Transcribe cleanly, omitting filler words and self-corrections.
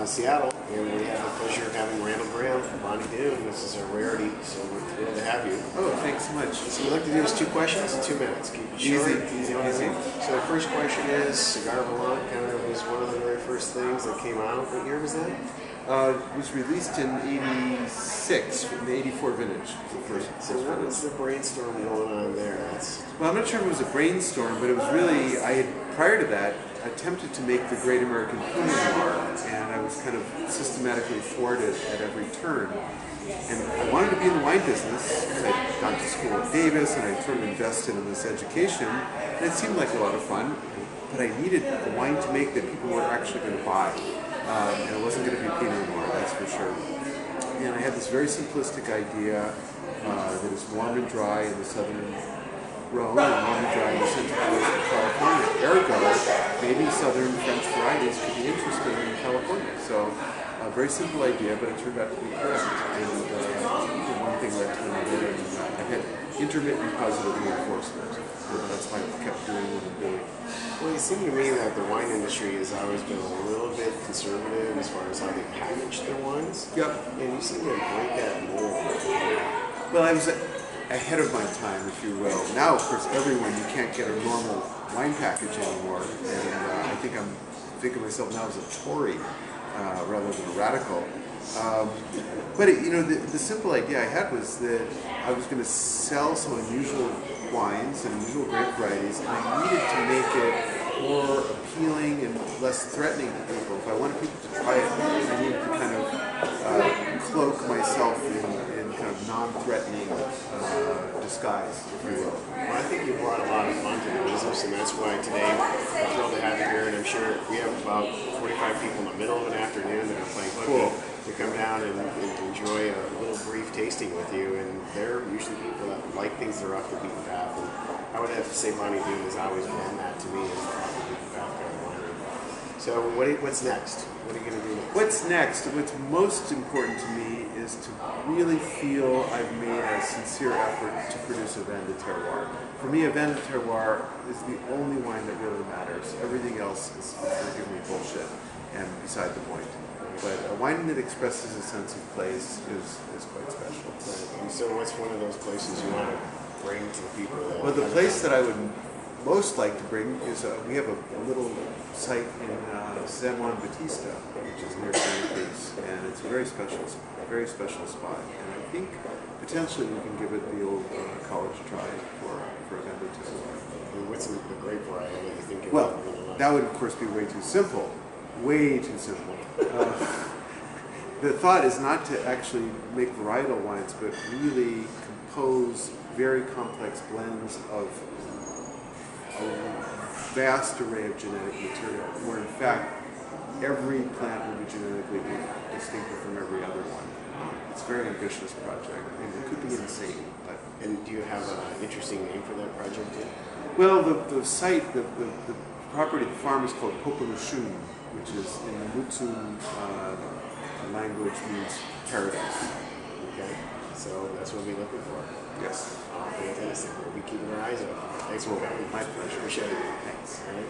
Seattle, and we have the pleasure of having Randall Grahm from Bonny Doon. This is a rarity, so we're thrilled to have you. Oh, thanks so much. So we'd like to do is 2 questions in 2 minutes. Keep it short, easy on easy. So the first question is, Cigar Volant kind of was one of the very first things that came out. What year was that? It was released in '86, from the '84 vintage. So what was the brainstorm going on there? Well, I'm not sure if it was a brainstorm, but it was really, I had, prior to that, attempted to make the Great American Pinot Noir, and I was kind of systematically thwarted at every turn. And I wanted to be in the wine business, because I'd gone to school at Davis, and I sort of invested in this education, and it seemed like a lot of fun, but I needed a wine to make that people were actually going to buy. And it wasn't going to be Pinot Noir, that's for sure. And I had this very simplistic idea that is warm and dry in the southern Rhone and warm and dry in the central coast of California. Ergo, maybe southern French varieties could be interesting in California. So, a very simple idea, but it turned out to be correct. And one thing led to another, and I've had intermittent positive reinforcement. And that's why I kept doing what I'm doing. Well, it seemed to me that the wine industry has always been a little bit conservative as far as how they package their wines. Yep. And you seem to break that mold. Well, I was ahead of my time, if you will. Now, of course, you can't get a normal wine package anymore. And I think I'm thinking of myself now as a Tory rather than a radical. But the simple idea I had was that I was going to sell some unusual wines and unusual grape varieties, and I needed to make it more appealing and less threatening to people. If I wanted people to try it, I needed to kind of cloak myself in kind of non-threatening disguise, if you will. Well, I think you brought a lot of fun to the business, and that's why today we're thrilled to have you here. And I'm sure we have about 45 people in the middle of an afternoon that are playing hooky to come down and enjoy a little brief tasting with you. And they're usually people that like things that are off the beaten path. And I would have to say Bonny Doon has always been that to me, is the off the beaten path kind of winery. So what's next? What are you going to do next? What's next? What's most important to me is to really feel I've made a sincere effort to produce a vin de terroir. For me, a vin de terroir is the only wine that really matters. Everything else is, forgive me, bullshit and beside the point. But a wine that expresses a sense of place is quite special. Right. And so what's one of those places you want to bring to the people? Well, the place that I would most like to bring is we have a little site in San Juan Bautista, which is near Santa Cruz, and it's a very special spot. And I think potentially we can give it the old college try for a vin de terroir. And what's the grape variety that you think? Well, that would of course be way too simple. Way too simple. The thought is not to actually make varietal wines, but really compose very complex blends of a vast array of genetic material, where in fact every plant will be genetically distinctive from every other one. It's a very ambitious project, and it could be insane. But and do you have an interesting name for that project too? well, the site, the property, the farm is called Popalushun, which is in the Mutsun language means paradise. Okay, so that's what we'll be looking for. Yes. Fantastic. We'll be keeping our eyes open. Thanks for coming. My pleasure. Appreciate it. Thanks. All right.